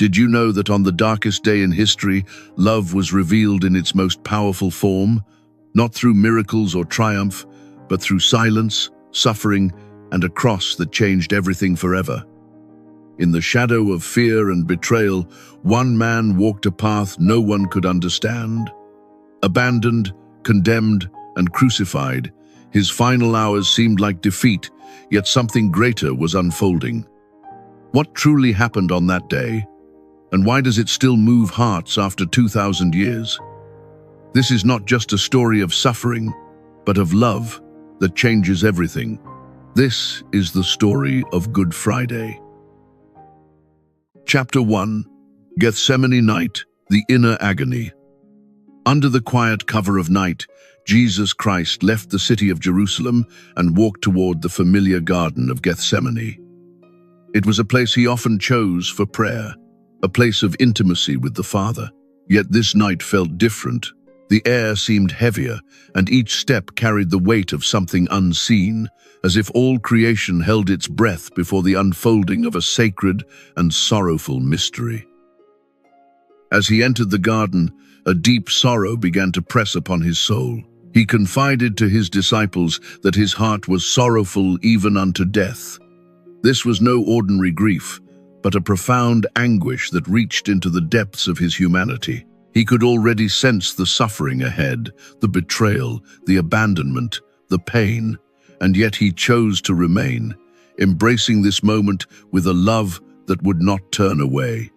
Did you know that on the darkest day in history, love was revealed in its most powerful form? Not through miracles or triumph, but through silence, suffering, and a cross that changed everything forever. In the shadow of fear and betrayal, one man walked a path no one could understand. Abandoned, condemned, and crucified, his final hours seemed like defeat, yet something greater was unfolding. What truly happened on that day? And why does it still move hearts after 2,000 years? This is not just a story of suffering, but of love that changes everything. This is the story of Good Friday. Chapter 1. Gethsemane Night, the Inner Agony. Under the quiet cover of night, Jesus Christ left the city of Jerusalem and walked toward the familiar Garden of Gethsemane. It was a place he often chose for prayer, a place of intimacy with the Father. Yet this night felt different. The air seemed heavier, and each step carried the weight of something unseen, as if all creation held its breath before the unfolding of a sacred and sorrowful mystery. As he entered the garden, a deep sorrow began to press upon his soul. He confided to his disciples that his heart was sorrowful even unto death. This was no ordinary grief, but a profound anguish that reached into the depths of his humanity. He could already sense the suffering ahead, the betrayal, the abandonment, the pain, and yet he chose to remain, embracing this moment with a love that would not turn away.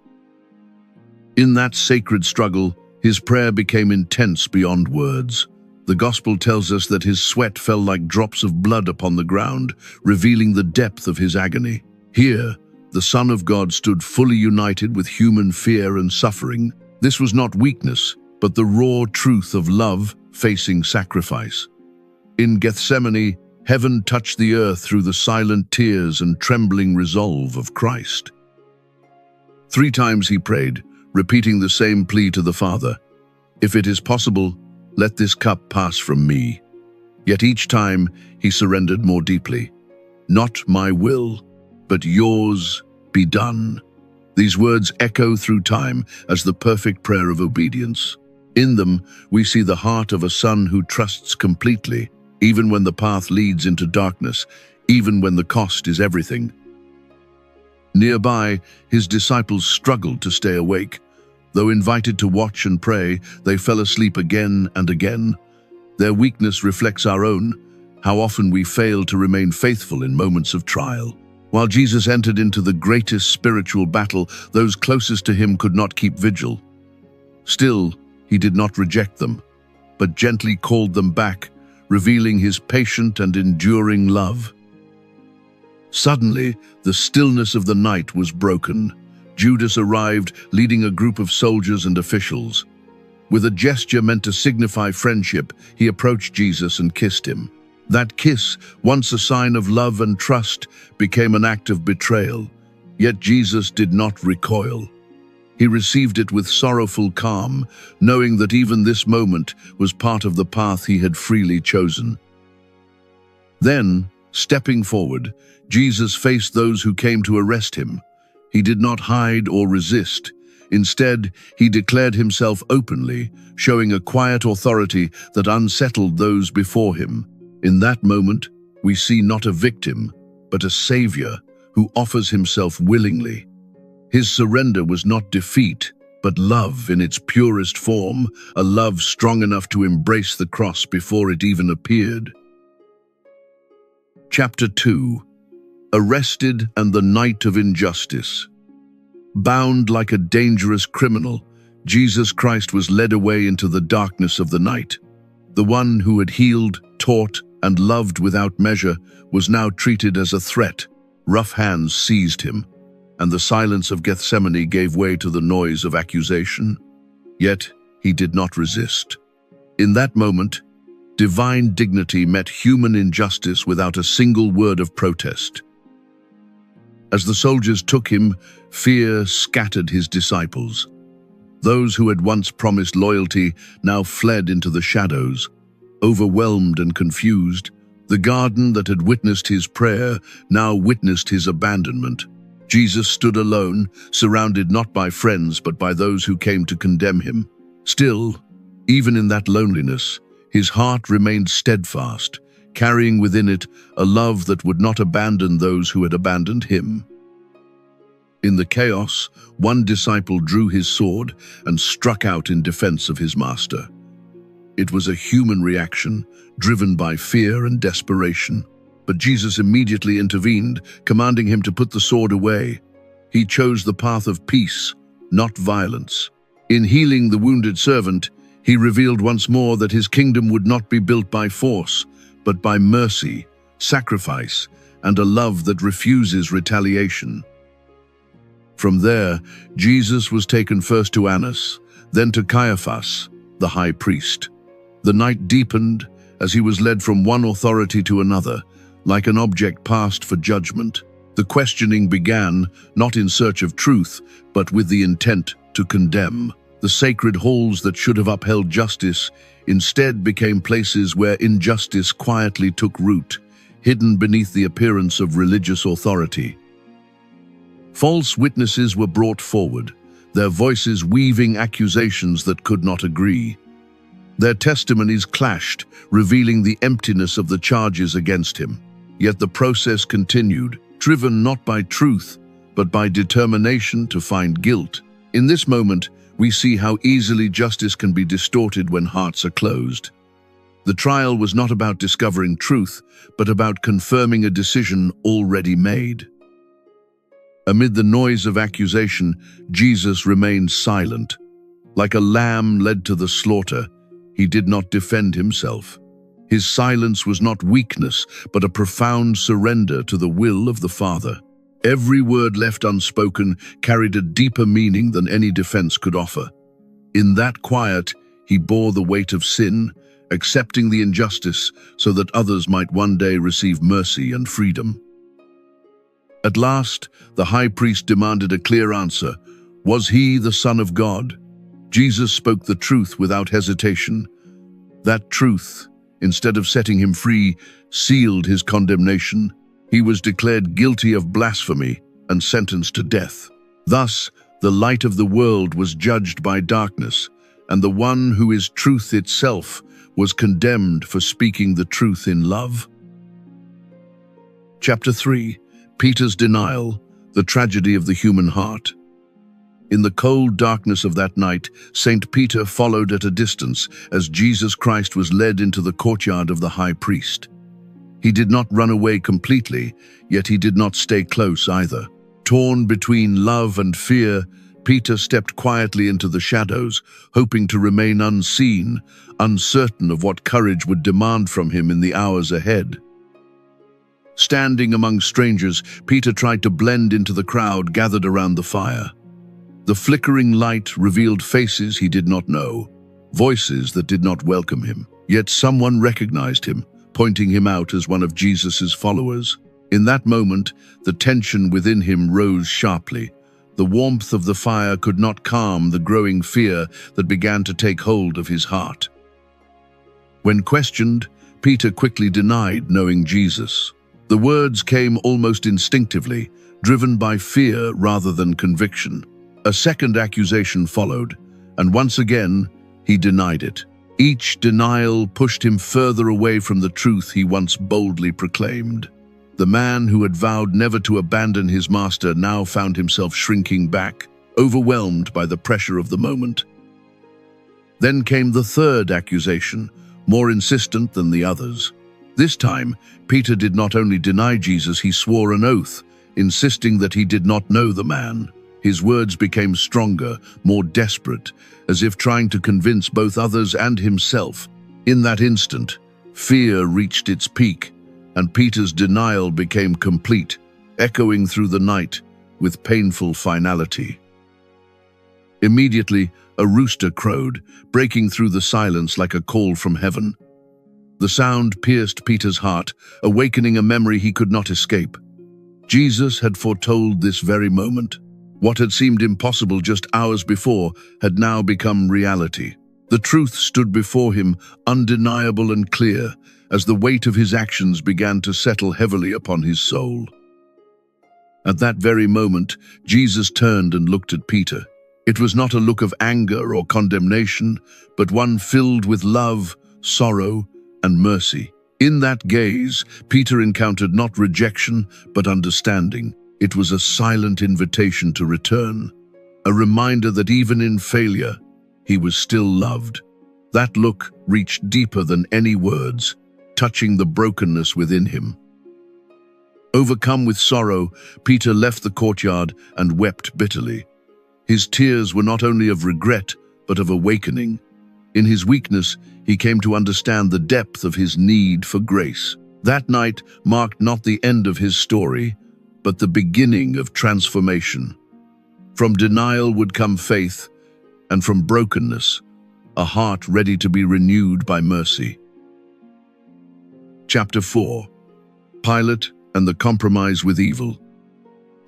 In that sacred struggle, his prayer became intense beyond words. The Gospel tells us that his sweat fell like drops of blood upon the ground, revealing the depth of his agony. Here, the Son of God stood fully united with human fear and suffering. This was not weakness, but the raw truth of love facing sacrifice. In Gethsemane, heaven touched the earth through the silent tears and trembling resolve of Christ. 3 times he prayed, repeating the same plea to the Father, "If it is possible, let this cup pass from me." Yet each time he surrendered more deeply. "Not my will, but yours be done." These words echo through time as the perfect prayer of obedience. In them, we see the heart of a son who trusts completely, even when the path leads into darkness, even when the cost is everything. Nearby, his disciples struggled to stay awake. Though invited to watch and pray, they fell asleep again and again. Their weakness reflects our own, how often we fail to remain faithful in moments of trial. While Jesus entered into the greatest spiritual battle, those closest to him could not keep vigil. Still, he did not reject them, but gently called them back, revealing his patient and enduring love. Suddenly, the stillness of the night was broken. Judas arrived, leading a group of soldiers and officials. With a gesture meant to signify friendship, he approached Jesus and kissed him. That kiss, once a sign of love and trust, became an act of betrayal. Yet Jesus did not recoil. He received it with sorrowful calm, knowing that even this moment was part of the path he had freely chosen. Then, stepping forward, Jesus faced those who came to arrest him. He did not hide or resist. Instead, he declared himself openly, showing a quiet authority that unsettled those before him. In that moment, we see not a victim, but a savior who offers himself willingly. His surrender was not defeat, but love in its purest form, a love strong enough to embrace the cross before it even appeared. Chapter 2. Arrested and the Night of Injustice. Bound like a dangerous criminal, Jesus Christ was led away into the darkness of the night. The one who had healed, taught, and loved without measure was now treated as a threat. Rough hands seized him, and the silence of Gethsemane gave way to the noise of accusation. Yet he did not resist. In that moment, divine dignity met human injustice without a single word of protest. As the soldiers took him, fear scattered his disciples. Those who had once promised loyalty now fled into the shadows. Overwhelmed and confused, the garden that had witnessed his prayer now witnessed his abandonment. Jesus stood alone, surrounded not by friends but by those who came to condemn him. Still, even in that loneliness, his heart remained steadfast, carrying within it a love that would not abandon those who had abandoned him. In the chaos, one disciple drew his sword and struck out in defense of his master. It was a human reaction, driven by fear and desperation. But Jesus immediately intervened, commanding him to put the sword away. He chose the path of peace, not violence. In healing the wounded servant, he revealed once more that his kingdom would not be built by force, but by mercy, sacrifice, and a love that refuses retaliation. From there, Jesus was taken first to Annas, then to Caiaphas, the high priest. The night deepened as he was led from one authority to another, like an object passed for judgment. The questioning began, not in search of truth, but with the intent to condemn. The sacred halls that should have upheld justice instead became places where injustice quietly took root, hidden beneath the appearance of religious authority. False witnesses were brought forward, their voices weaving accusations that could not agree. Their testimonies clashed, revealing the emptiness of the charges against him. Yet the process continued, driven not by truth, but by determination to find guilt. In this moment, we see how easily justice can be distorted when hearts are closed. The trial was not about discovering truth, but about confirming a decision already made. Amid the noise of accusation, Jesus remained silent. Like a lamb led to the slaughter, he did not defend himself. His silence was not weakness, but a profound surrender to the will of the Father. Every word left unspoken carried a deeper meaning than any defense could offer. In that quiet, he bore the weight of sin, accepting the injustice so that others might one day receive mercy and freedom. At last, the high priest demanded a clear answer. Was he the Son of God? Jesus spoke the truth without hesitation. That truth, instead of setting him free, sealed his condemnation. He was declared guilty of blasphemy and sentenced to death. Thus, the light of the world was judged by darkness, and the one who is truth itself was condemned for speaking the truth in love. Chapter 3. Peter's denial, the tragedy of the human heart. In the cold darkness of that night, St. Peter followed at a distance as Jesus Christ was led into the courtyard of the high priest. He did not run away completely, yet he did not stay close either. Torn between love and fear, Peter stepped quietly into the shadows, hoping to remain unseen, uncertain of what courage would demand from him in the hours ahead. Standing among strangers, Peter tried to blend into the crowd gathered around the fire. The flickering light revealed faces he did not know, voices that did not welcome him. Yet someone recognized him, pointing him out as one of Jesus's followers. In that moment, the tension within him rose sharply. The warmth of the fire could not calm the growing fear that began to take hold of his heart. When questioned, Peter quickly denied knowing Jesus. The words came almost instinctively, driven by fear rather than conviction. A second accusation followed, and once again, he denied it. Each denial pushed him further away from the truth he once boldly proclaimed. The man who had vowed never to abandon his master now found himself shrinking back, overwhelmed by the pressure of the moment. Then came the third accusation, more insistent than the others. This time, Peter did not only deny Jesus, he swore an oath, insisting that he did not know the man. His words became stronger, more desperate, as if trying to convince both others and himself. In that instant, fear reached its peak, and Peter's denial became complete, echoing through the night with painful finality. Immediately, a rooster crowed, breaking through the silence like a call from heaven. The sound pierced Peter's heart, awakening a memory he could not escape. Jesus had foretold this very moment. What had seemed impossible just hours before had now become reality. The truth stood before him, undeniable and clear, as the weight of his actions began to settle heavily upon his soul. At that very moment, Jesus turned and looked at Peter. It was not a look of anger or condemnation, but one filled with love, sorrow, and mercy. In that gaze, Peter encountered not rejection, but understanding. It was a silent invitation to return, a reminder that even in failure, he was still loved. That look reached deeper than any words, touching the brokenness within him. Overcome with sorrow, Peter left the courtyard and wept bitterly. His tears were not only of regret, but of awakening. In his weakness, he came to understand the depth of his need for grace. That night marked not the end of his story, but the beginning of transformation. From denial would come faith, and from brokenness, a heart ready to be renewed by mercy. Chapter 4. Pilate and the compromise with evil.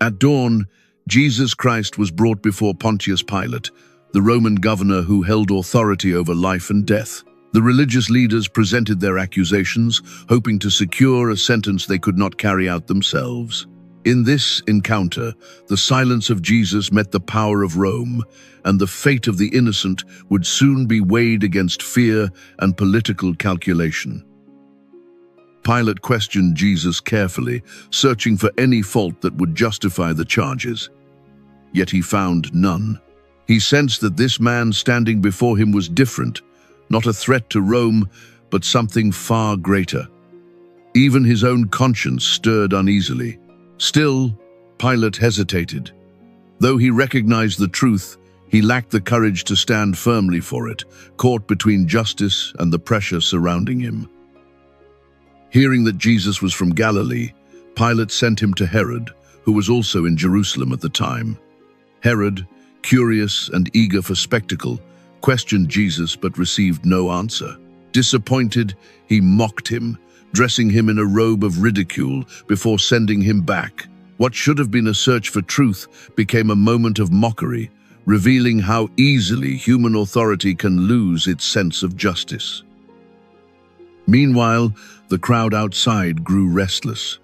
At dawn, Jesus Christ was brought before Pontius Pilate, the Roman governor who held authority over life and death. The religious leaders presented their accusations, hoping to secure a sentence they could not carry out themselves. In this encounter, the silence of Jesus met the power of Rome, and the fate of the innocent would soon be weighed against fear and political calculation. Pilate questioned Jesus carefully, searching for any fault that would justify the charges. Yet he found none. He sensed that this man standing before him was different, not a threat to Rome, but something far greater. Even his own conscience stirred uneasily. Still, Pilate hesitated. Though he recognized the truth, he lacked the courage to stand firmly for it, caught between justice and the pressure surrounding him. Hearing that Jesus was from Galilee, Pilate sent him to Herod, who was also in Jerusalem at the time. Herod, curious and eager for spectacle, questioned Jesus but received no answer. Disappointed, he mocked him, dressing him in a robe of ridicule before sending him back. What should have been a search for truth became a moment of mockery, revealing how easily human authority can lose its sense of justice. Meanwhile, the crowd outside grew restless.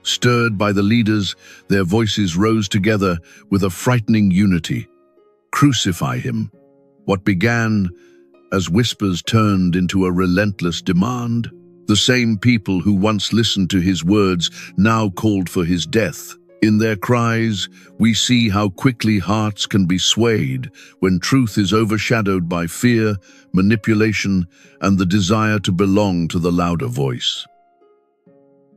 Stirred by the leaders, their voices rose together with a frightening unity. Crucify him. What began as whispers turned into a relentless demand. The same people who once listened to his words now called for his death. In their cries, we see how quickly hearts can be swayed when truth is overshadowed by fear, manipulation, and the desire to belong to the louder voice.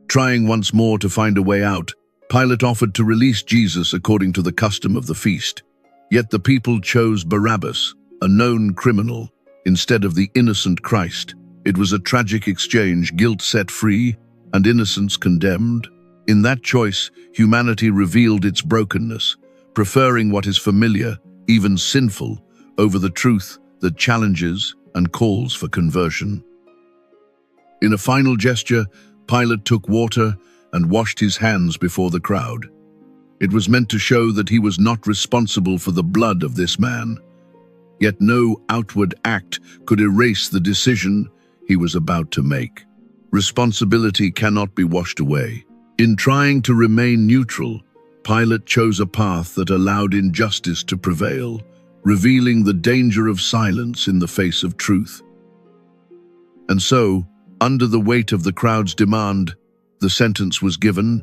Trying once more to find a way out, Pilate offered to release Jesus according to the custom of the feast. Yet the people chose Barabbas, a known criminal, instead of the innocent Christ. It was a tragic exchange, guilt set free and innocence condemned. In that choice, humanity revealed its brokenness, preferring what is familiar, even sinful, over the truth that challenges and calls for conversion. In a final gesture, Pilate took water and washed his hands before the crowd. It was meant to show that he was not responsible for the blood of this man. Yet no outward act could erase the decision he was about to make. Responsibility cannot be washed away. In trying to remain neutral, Pilate chose a path that allowed injustice to prevail, revealing the danger of silence in the face of truth. And so, under the weight of the crowd's demand, the sentence was given.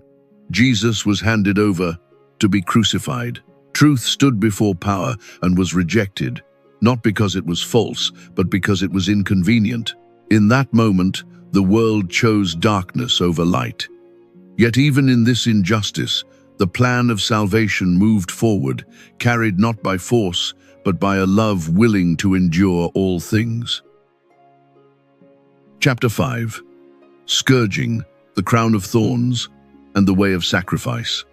Jesus was handed over to be crucified. Truth stood before power and was rejected, not because it was false, but because it was inconvenient. In that moment, the world chose darkness over light. Yet even in this injustice, the plan of salvation moved forward, carried not by force, but by a love willing to endure all things. Chapter 5. Scourging, the crown of thorns, and the way of sacrifice.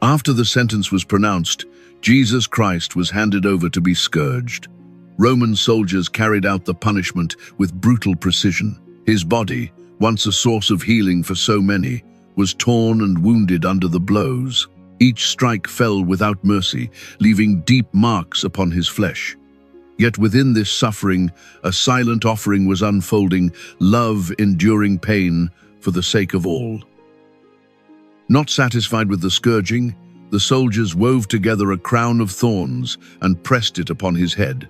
After the sentence was pronounced, Jesus Christ was handed over to be scourged. Roman soldiers carried out the punishment with brutal precision. His body, once a source of healing for so many, was torn and wounded under the blows. Each strike fell without mercy, leaving deep marks upon his flesh. Yet within this suffering, a silent offering was unfolding, love enduring pain for the sake of all. Not satisfied with the scourging, the soldiers wove together a crown of thorns and pressed it upon his head.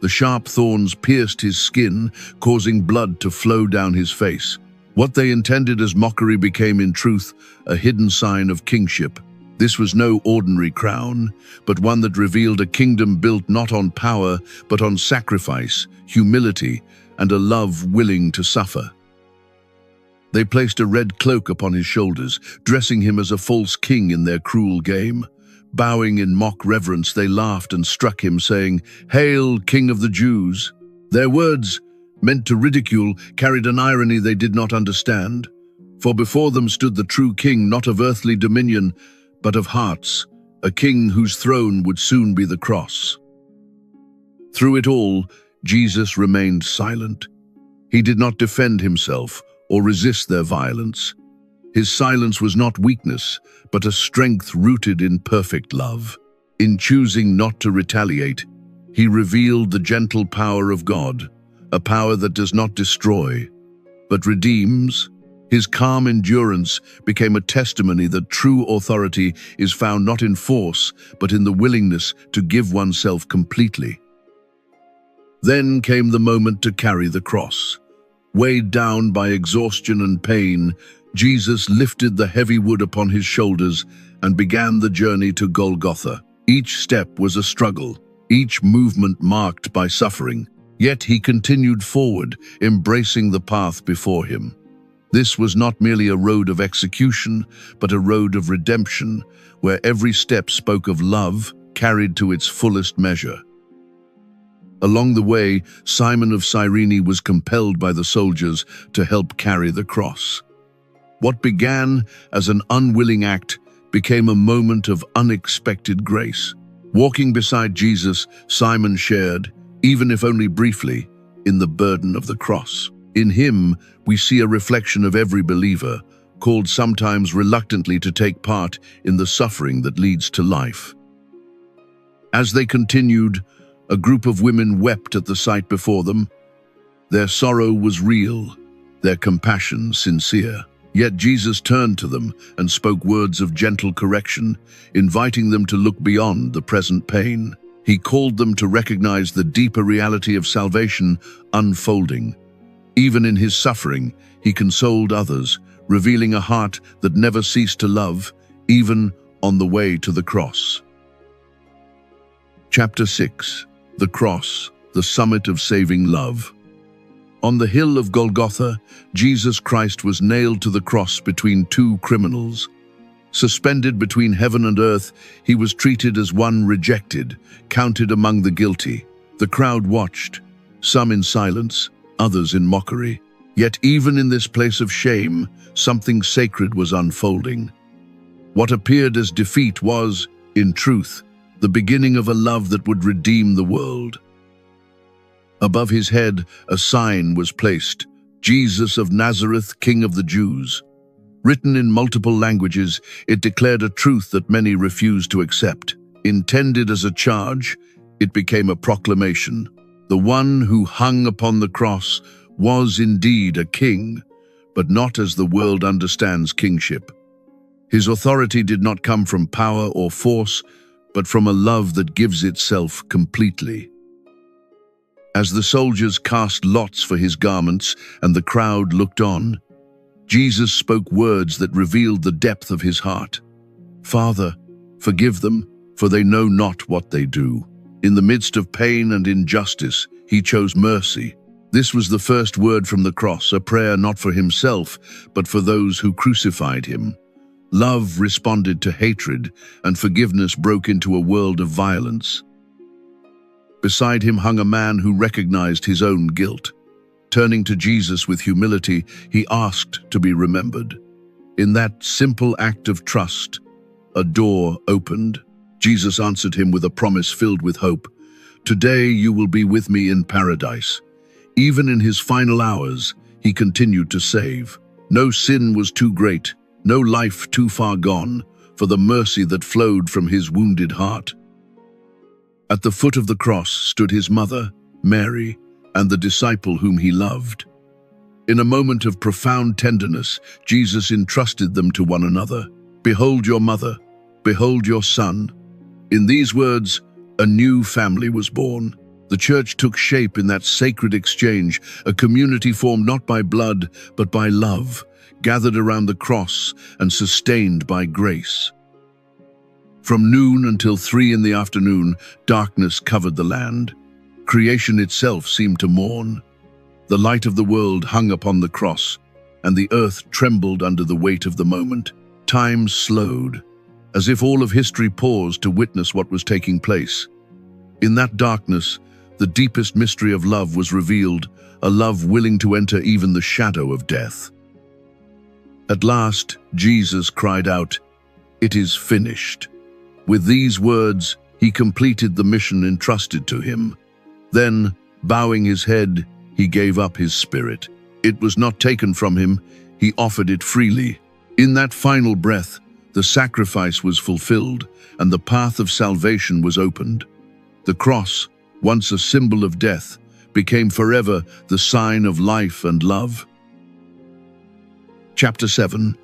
The sharp thorns pierced his skin, causing blood to flow down his face. What they intended as mockery became in truth a hidden sign of kingship. This was no ordinary crown, but one that revealed a kingdom built not on power, but on sacrifice, humility, and a love willing to suffer. They placed a red cloak upon his shoulders, dressing him as a false king in their cruel game. Bowing in mock reverence, they laughed and struck him, saying, "Hail, King of the Jews!" Their words, meant to ridicule, carried an irony they did not understand. For before them stood the true king, not of earthly dominion, but of hearts, a king whose throne would soon be the cross. Through it all, Jesus remained silent. He did not defend himself or resist their violence. His silence was not weakness, but a strength rooted in perfect love. In choosing not to retaliate, he revealed the gentle power of God, a power that does not destroy, but redeems. His calm endurance became a testimony that true authority is found not in force, but in the willingness to give oneself completely. Then came the moment to carry the cross. Weighed down by exhaustion and pain, Jesus lifted the heavy wood upon his shoulders and began the journey to Golgotha. Each step was a struggle, each movement marked by suffering. Yet he continued forward, embracing the path before him. This was not merely a road of execution, but a road of redemption, where every step spoke of love carried to its fullest measure. Along the way, Simon of Cyrene was compelled by the soldiers to help carry the cross. What began as an unwilling act became a moment of unexpected grace. Walking beside Jesus, Simon shared, even if only briefly, in the burden of the cross. In him, we see a reflection of every believer, called sometimes reluctantly to take part in the suffering that leads to life. As they continued, a group of women wept at the sight before them. Their sorrow was real, their compassion sincere. Yet Jesus turned to them and spoke words of gentle correction, inviting them to look beyond the present pain. He called them to recognize the deeper reality of salvation unfolding. Even in his suffering, he consoled others, revealing a heart that never ceased to love, even on the way to the cross. Chapter 6. The Cross, the Summit of Saving Love. On the hill of Golgotha, Jesus Christ was nailed to the cross between two criminals. Suspended between heaven and earth, he was treated as one rejected, counted among the guilty. The crowd watched, some in silence, others in mockery. Yet even in this place of shame, something sacred was unfolding. What appeared as defeat was, in truth, the beginning of a love that would redeem the world. Above his head, a sign was placed, "Jesus of Nazareth, King of the Jews." Written in multiple languages, it declared a truth that many refused to accept. Intended as a charge, it became a proclamation. The one who hung upon the cross was indeed a king, but not as the world understands kingship. His authority did not come from power or force, but from a love that gives itself completely. As the soldiers cast lots for his garments and the crowd looked on, Jesus spoke words that revealed the depth of his heart. "Father, forgive them, for they know not what they do." In the midst of pain and injustice, he chose mercy. This was the first word from the cross, a prayer not for himself, but for those who crucified him. Love responded to hatred, and forgiveness broke into a world of violence. Beside him hung a man who recognized his own guilt. Turning to Jesus with humility, he asked to be remembered. In that simple act of trust, a door opened. Jesus answered him with a promise filled with hope. "Today you will be with me in paradise." Even in his final hours, he continued to save. No sin was too great, no life too far gone, for the mercy that flowed from his wounded heart. At the foot of the cross stood his mother, Mary, and the disciple whom he loved. In a moment of profound tenderness, Jesus entrusted them to one another. "Behold your mother, behold your son." In these words, a new family was born. The church took shape in that sacred exchange, a community formed not by blood, but by love, gathered around the cross and sustained by grace. From noon until 3 in the afternoon, darkness covered the land. Creation itself seemed to mourn. The light of the world hung upon the cross, and the earth trembled under the weight of the moment. Time slowed, as if all of history paused to witness what was taking place. In that darkness, the deepest mystery of love was revealed, a love willing to enter even the shadow of death. At last, Jesus cried out, "It is finished." With these words, he completed the mission entrusted to him. Then, bowing his head, he gave up his spirit. It was not taken from him, he offered it freely. In that final breath, the sacrifice was fulfilled, and the path of salvation was opened. The cross, once a symbol of death, became forever the sign of life and love. Chapter 7.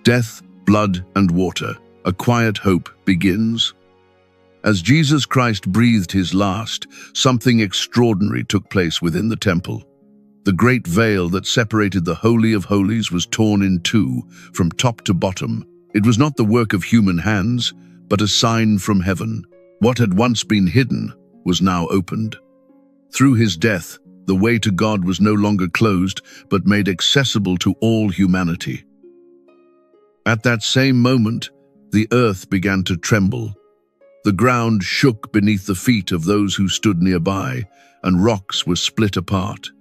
Death, Blood, and Water. A quiet hope begins. As Jesus Christ breathed his last, something extraordinary took place within the temple. The great veil that separated the Holy of Holies was torn in two, from top to bottom. It was not the work of human hands, but a sign from heaven. What had once been hidden was now opened. Through his death, the way to God was no longer closed, but made accessible to all humanity. At that same moment, the earth began to tremble. The ground shook beneath the feet of those who stood nearby, and rocks were split apart.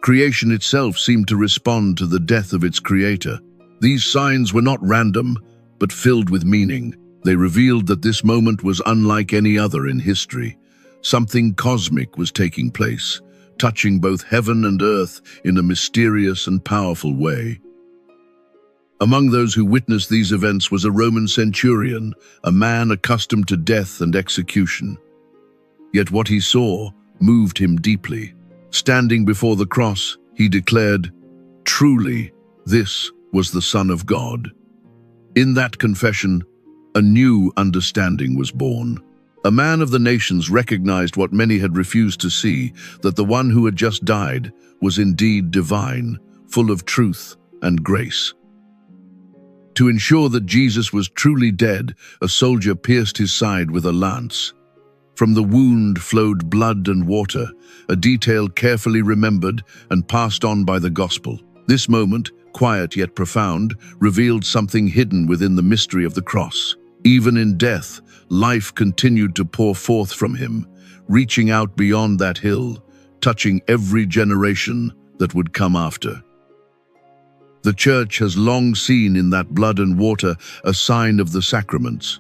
Creation itself seemed to respond to the death of its creator. These signs were not random, but filled with meaning. They revealed that this moment was unlike any other in history. Something cosmic was taking place, touching both heaven and earth in a mysterious and powerful way. Among those who witnessed these events was a Roman centurion, a man accustomed to death and execution. Yet what he saw moved him deeply. Standing before the cross, he declared, "Truly, this was the Son of God." In that confession, a new understanding was born. A man of the nations recognized what many had refused to see, that the one who had just died was indeed divine, full of truth and grace. To ensure that Jesus was truly dead, a soldier pierced his side with a lance. From the wound flowed blood and water, a detail carefully remembered and passed on by the gospel. This moment, quiet yet profound, revealed something hidden within the mystery of the cross. Even in death, life continued to pour forth from him, reaching out beyond that hill, touching every generation that would come after. The Church has long seen in that blood and water a sign of the sacraments.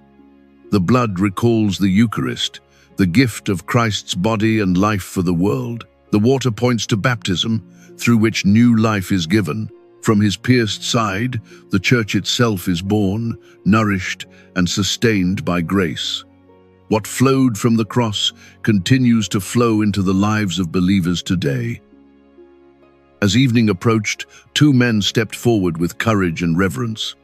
The blood recalls the Eucharist, the gift of Christ's body and life for the world. The water points to baptism, through which new life is given. From his pierced side, the Church itself is born, nourished, and sustained by grace. What flowed from the cross continues to flow into the lives of believers today. As evening approached, two men stepped forward with courage and reverence.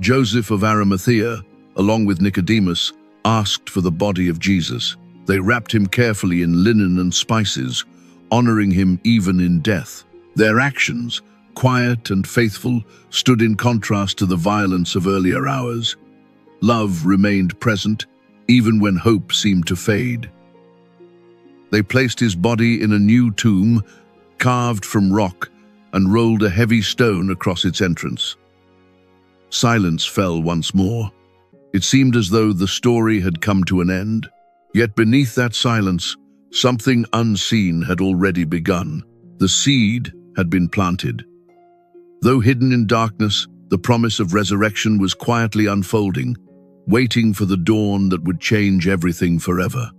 Joseph of Arimathea, along with Nicodemus, asked for the body of Jesus. They wrapped him carefully in linen and spices, honoring him even in death. Their actions, quiet and faithful, stood in contrast to the violence of earlier hours. Love remained present, even when hope seemed to fade. They placed his body in a new tomb, carved from rock, and rolled a heavy stone across its entrance. Silence fell once more. It seemed as though the story had come to an end. Yet beneath that silence, something unseen had already begun. The seed had been planted. Though hidden in darkness, the promise of resurrection was quietly unfolding, waiting for the dawn that would change everything forever.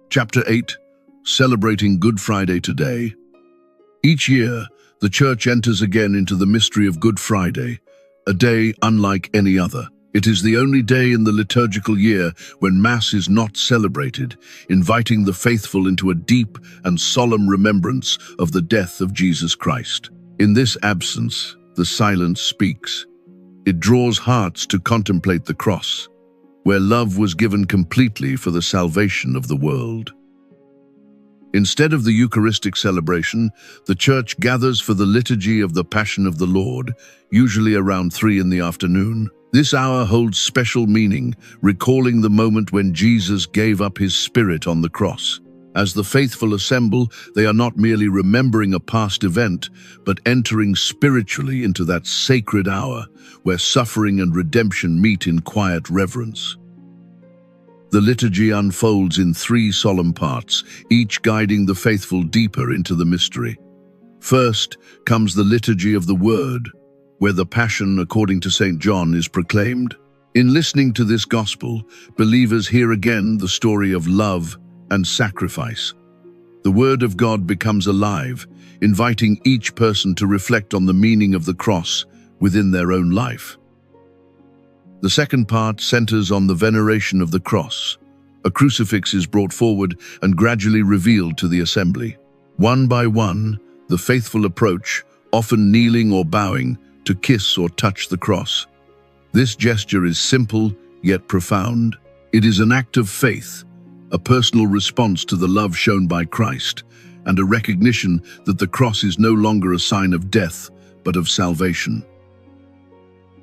Chapter 8. Celebrating Good Friday today. Each year, the Church enters again into the mystery of Good Friday, a day unlike any other. It is the only day in the liturgical year when Mass is not celebrated, inviting the faithful into a deep and solemn remembrance of the death of Jesus Christ. In this absence, the silence speaks. It draws hearts to contemplate the cross, where love was given completely for the salvation of the world. Instead of the Eucharistic celebration, the Church gathers for the liturgy of the Passion of the Lord, usually around 3 in the afternoon. This hour holds special meaning, recalling the moment when Jesus gave up his spirit on the cross. As the faithful assemble, they are not merely remembering a past event, but entering spiritually into that sacred hour where suffering and redemption meet in quiet reverence. The liturgy unfolds in 3 solemn parts, each guiding the faithful deeper into the mystery. First comes the liturgy of the Word, where the Passion according to St. John is proclaimed. In listening to this gospel, believers hear again the story of love and sacrifice. The Word of God becomes alive, inviting each person to reflect on the meaning of the cross within their own life. The second part centers on the veneration of the cross. A crucifix is brought forward and gradually revealed to the assembly. One by one, the faithful approach, often kneeling or bowing, to kiss or touch the cross. This gesture is simple yet profound. It is an act of faith, a personal response to the love shown by Christ, and a recognition that the cross is no longer a sign of death, but of salvation.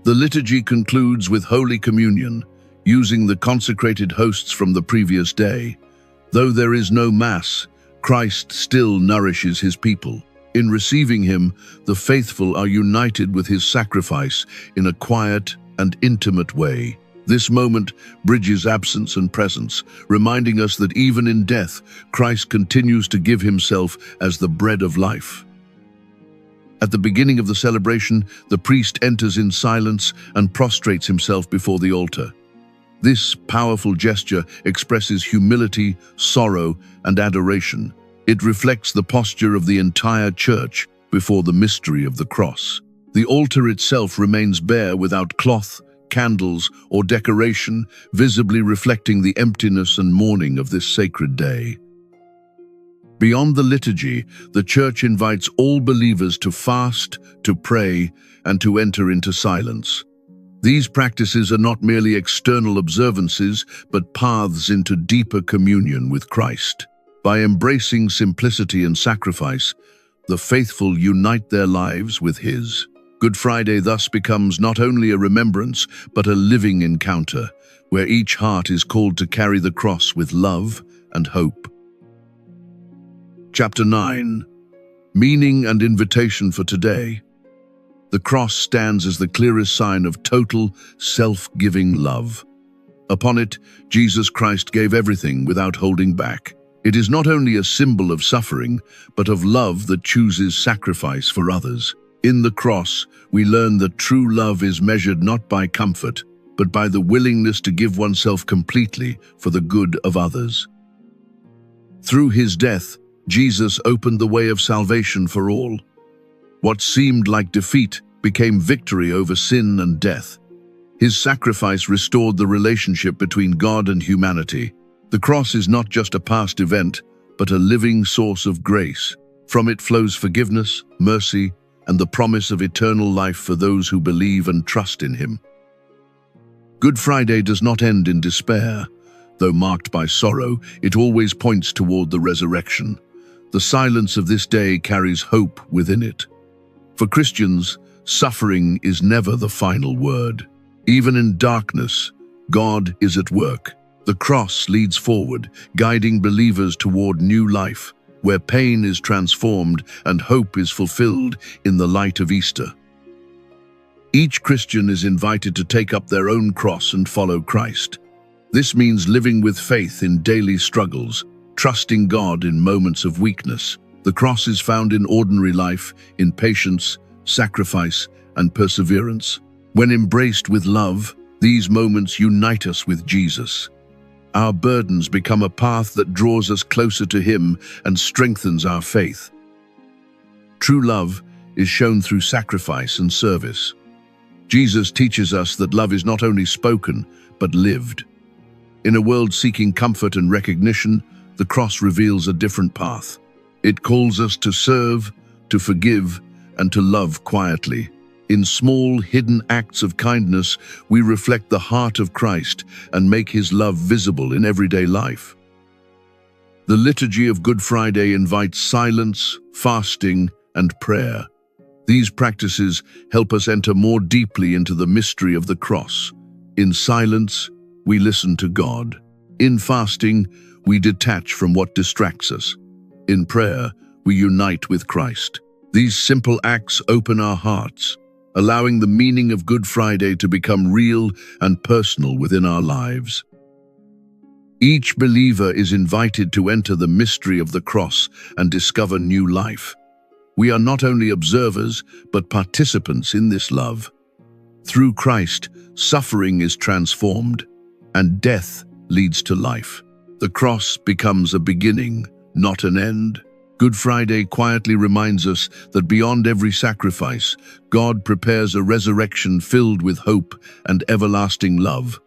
The liturgy concludes with Holy Communion, using the consecrated hosts from the previous day. Though there is no Mass, Christ still nourishes his people. In receiving him, the faithful are united with his sacrifice in a quiet and intimate way. This moment bridges absence and presence, reminding us that even in death, Christ continues to give himself as the bread of life. At the beginning of the celebration, the priest enters in silence and prostrates himself before the altar. This powerful gesture expresses humility, sorrow, and adoration. It reflects the posture of the entire Church before the mystery of the cross. The altar itself remains bare without cloth, candles, or decoration, visibly reflecting the emptiness and mourning of this sacred day. Beyond the liturgy, the Church invites all believers to fast, to pray, and to enter into silence. These practices are not merely external observances, but paths into deeper communion with Christ. By embracing simplicity and sacrifice, the faithful unite their lives with his. Good Friday thus becomes not only a remembrance, but a living encounter, where each heart is called to carry the cross with love and hope. Chapter 9. Meaning and invitation for today. The cross stands as the clearest sign of total, self-giving love. Upon it, Jesus Christ gave everything without holding back. It is not only a symbol of suffering, but of love that chooses sacrifice for others. In the cross, we learn that true love is measured not by comfort, but by the willingness to give oneself completely for the good of others. Through his death, Jesus opened the way of salvation for all. What seemed like defeat became victory over sin and death. His sacrifice restored the relationship between God and humanity. The cross is not just a past event, but a living source of grace. From it flows forgiveness, mercy, and the promise of eternal life for those who believe and trust in him. Good Friday does not end in despair. Though marked by sorrow, it always points toward the resurrection. The silence of this day carries hope within it. For Christians, suffering is never the final word. Even in darkness, God is at work. The cross leads forward, guiding believers toward new life, where pain is transformed and hope is fulfilled in the light of Easter. Each Christian is invited to take up their own cross and follow Christ. This means living with faith in daily struggles, trusting God in moments of weakness. The cross is found in ordinary life, in patience, sacrifice, and perseverance. When embraced with love, these moments unite us with Jesus. Our burdens become a path that draws us closer to him and strengthens our faith. True love is shown through sacrifice and service. Jesus teaches us that love is not only spoken, but lived. In a world seeking comfort and recognition, the cross reveals a different path. It calls us to serve, to forgive, and to love quietly. In small, hidden acts of kindness, we reflect the heart of Christ and make his love visible in everyday life. The liturgy of Good Friday invites silence, fasting, and prayer. These practices help us enter more deeply into the mystery of the cross. In silence, we listen to God. In fasting, we detach from what distracts us. In prayer, we unite with Christ. These simple acts open our hearts, allowing the meaning of Good Friday to become real and personal within our lives. Each believer is invited to enter the mystery of the cross and discover new life. We are not only observers, but participants in this love. Through Christ, suffering is transformed, and death leads to life. The cross becomes a beginning, not an end. Good Friday quietly reminds us that beyond every sacrifice, God prepares a resurrection filled with hope and everlasting love.